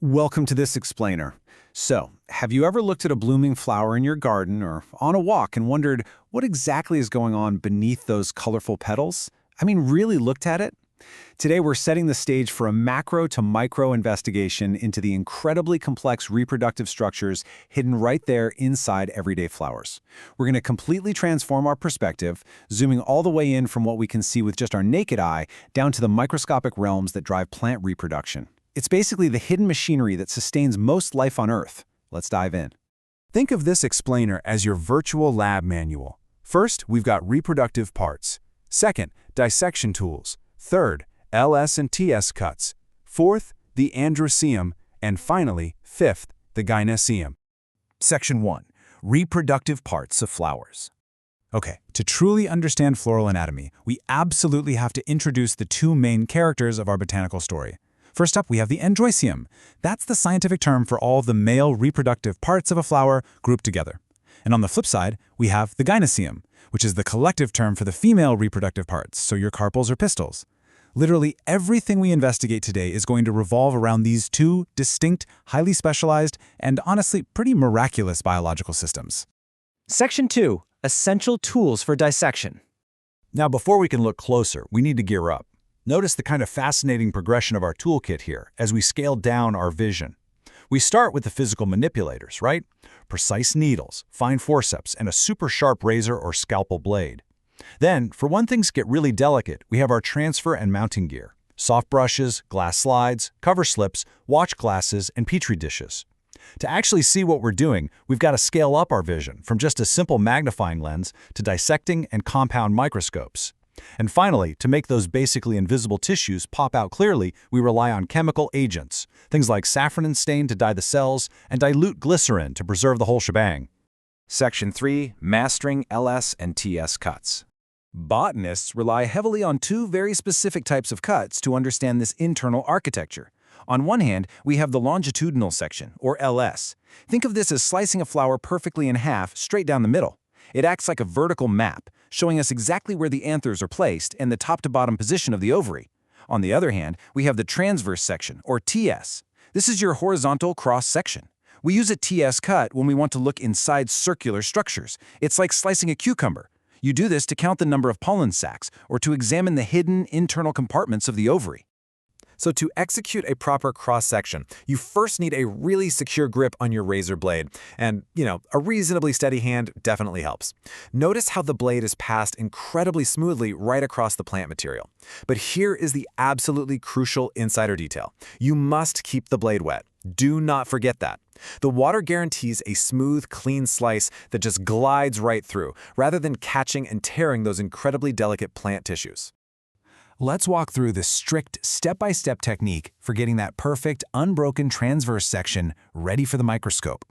Welcome to this explainer. So, have you ever looked at a blooming flower in your garden or on a walk and wondered what exactly is going on beneath those colorful petals? I mean, really looked at it? Today we're setting the stage for a macro to micro investigation into the incredibly complex reproductive structures hidden right there inside everyday flowers. We're going to completely transform our perspective, zooming all the way in from what we can see with just our naked eye down to the microscopic realms that drive plant reproduction. It's basically the hidden machinery that sustains most life on Earth. Let's dive in. Think of this explainer as your virtual lab manual. First, we've got reproductive parts. Second, dissection tools. Third, LS and TS cuts. Fourth, the Androecium. And finally, fifth, the Gynoecium. Section 1. Reproductive parts of flowers. Okay, to truly understand floral anatomy, we absolutely have to introduce the two main characters of our botanical story. First up, we have the Androecium. That's the scientific term for all the male reproductive parts of a flower grouped together. And on the flip side, we have the Gynoecium, which is the collective term for the female reproductive parts, so your carpels or pistils. Literally everything we investigate today is going to revolve around these two distinct, highly specialized, and honestly pretty miraculous biological systems. Section 2. Essential tools for dissection. Now, before we can look closer, we need to gear up. Notice the kind of fascinating progression of our toolkit here as we scale down our vision. We start with the physical manipulators, right? Precise needles, fine forceps, and a super sharp razor or scalpel blade. Then, for when things get really delicate, we have our transfer and mounting gear. Soft brushes, glass slides, cover slips, watch glasses, and petri dishes. To actually see what we're doing, we've got to scale up our vision from just a simple magnifying lens to dissecting and compound microscopes. And finally, to make those basically invisible tissues pop out clearly, we rely on chemical agents, things like safranin stain to dye the cells and dilute glycerin to preserve the whole shebang. Section 3. Mastering LS and TS cuts. Botanists rely heavily on two very specific types of cuts to understand this internal architecture. On one hand, we have the longitudinal section, or LS. Think of this as slicing a flower perfectly in half, straight down the middle. It acts like a vertical map, showing us exactly where the anthers are placed and the top-to-bottom position of the ovary. On the other hand, we have the transverse section, or TS. This is your horizontal cross-section. We use a TS cut when we want to look inside circular structures. It's like slicing a cucumber. You do this to count the number of pollen sacs or to examine the hidden internal compartments of the ovary. So to execute a proper cross-section, you first need a really secure grip on your razor blade. And, a reasonably steady hand definitely helps. Notice how the blade is passed incredibly smoothly right across the plant material. But here is the absolutely crucial insider detail. You must keep the blade wet. Do not forget that. The water guarantees a smooth, clean slice that just glides right through, rather than catching and tearing those incredibly delicate plant tissues. Let's walk through the strict step-by-step technique for getting that perfect, unbroken transverse section ready for the microscope.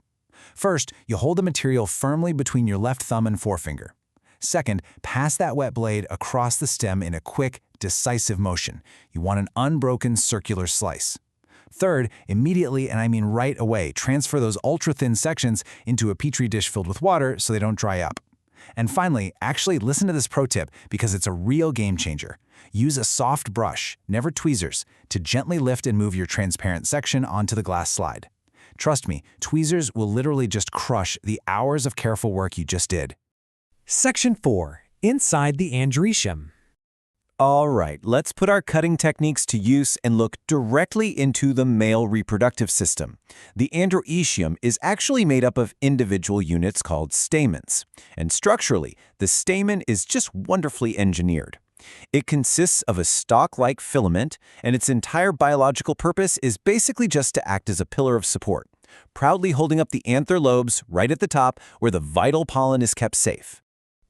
First, you hold the material firmly between your left thumb and forefinger. Second, pass that wet blade across the stem in a quick, decisive motion. You want an unbroken circular slice. Third, immediately, and I mean right away, transfer those ultra-thin sections into a petri dish filled with water so they don't dry up. And finally, actually listen to this pro tip because it's a real game changer. Use a soft brush, never tweezers, to gently lift and move your transparent section onto the glass slide. Trust me, tweezers will literally just crush the hours of careful work you just did. Section 4. Inside the Androecium. All right, let's put our cutting techniques to use and look directly into the male reproductive system. The Androecium is actually made up of individual units called stamens. And structurally, the stamen is just wonderfully engineered. It consists of a stalk-like filament, and its entire biological purpose is basically just to act as a pillar of support, proudly holding up the anther lobes right at the top where the vital pollen is kept safe.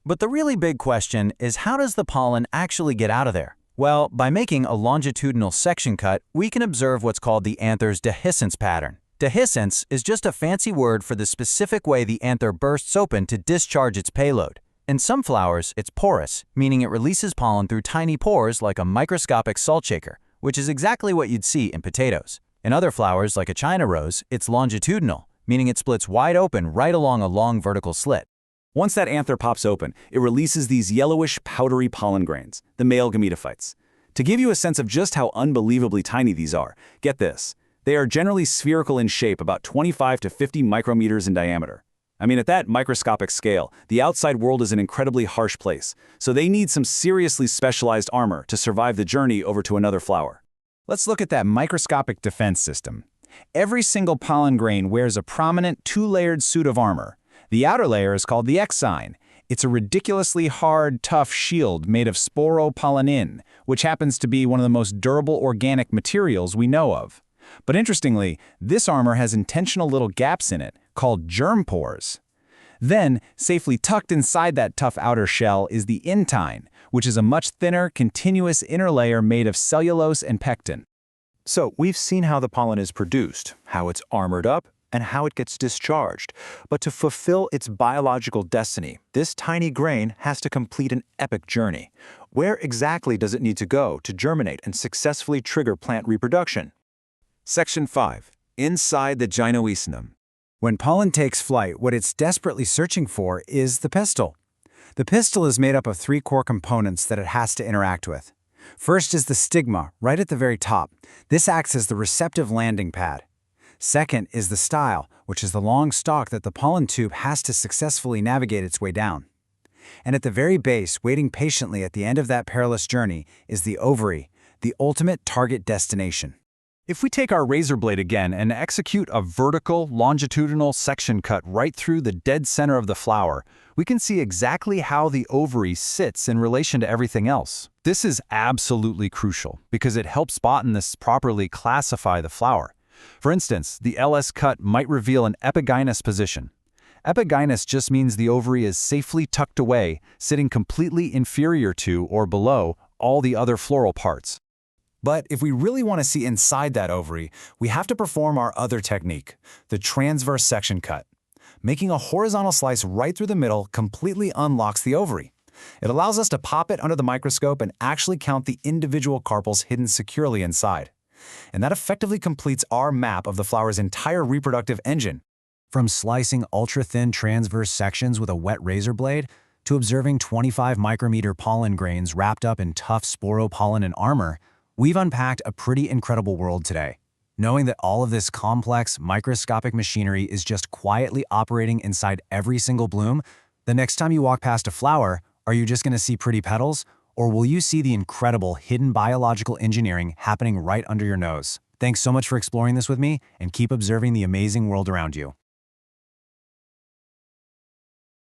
But the really big question is, how does the pollen actually get out of there? Well, by making a longitudinal section cut, we can observe what's called the anther's dehiscence pattern. Dehiscence is just a fancy word for the specific way the anther bursts open to discharge its payload. In some flowers, it's porous, meaning it releases pollen through tiny pores like a microscopic salt shaker, which is exactly what you'd see in potatoes. In other flowers, like a China rose, it's longitudinal, meaning it splits wide open right along a long vertical slit. Once that anther pops open, it releases these yellowish, powdery pollen grains, the male gametophytes. To give you a sense of just how unbelievably tiny these are, get this. They are generally spherical in shape, about 25 to 50 micrometers in diameter. I mean, at that microscopic scale, the outside world is an incredibly harsh place, so they need some seriously specialized armor to survive the journey over to another flower. Let's look at that microscopic defense system. Every single pollen grain wears a prominent two-layered suit of armor. The outer layer is called the Exine. It's a ridiculously hard, tough shield made of sporopollenin, which happens to be one of the most durable organic materials we know of. But interestingly, this armor has intentional little gaps in it, called germ pores. Then, safely tucked inside that tough outer shell is the intine, which is a much thinner, continuous inner layer made of cellulose and pectin. So we've seen how the pollen is produced, how it's armored up, and how it gets discharged. But to fulfill its biological destiny, this tiny grain has to complete an epic journey. Where exactly does it need to go to germinate and successfully trigger plant reproduction? Section 5. Inside the Gynoecium. When pollen takes flight, what it's desperately searching for is the pistil. The pistil is made up of three core components that it has to interact with. First is the stigma, right at the very top. This acts as the receptive landing pad. Second is the style, which is the long stalk that the pollen tube has to successfully navigate its way down. And at the very base, waiting patiently at the end of that perilous journey, is the ovary, the ultimate target destination. If we take our razor blade again and execute a vertical, longitudinal section cut right through the dead center of the flower, we can see exactly how the ovary sits in relation to everything else. This is absolutely crucial because it helps botanists properly classify the flower. For instance, the LS cut might reveal an epigynous position. Epigynous just means the ovary is safely tucked away, sitting completely inferior to or below all the other floral parts. But if we really want to see inside that ovary, we have to perform our other technique, the transverse section cut. Making a horizontal slice right through the middle completely unlocks the ovary. It allows us to pop it under the microscope and actually count the individual carpels hidden securely inside. And that effectively completes our map of the flower's entire reproductive engine. From slicing ultra-thin transverse sections with a wet razor blade, to observing 25 micrometer pollen grains wrapped up in tough sporopollen and armor, we've unpacked a pretty incredible world today. Knowing that all of this complex, microscopic machinery is just quietly operating inside every single bloom, the next time you walk past a flower, are you just going to see pretty petals? Or will you see the incredible hidden biological engineering happening right under your nose? Thanks so much for exploring this with me, and keep observing the amazing world around you.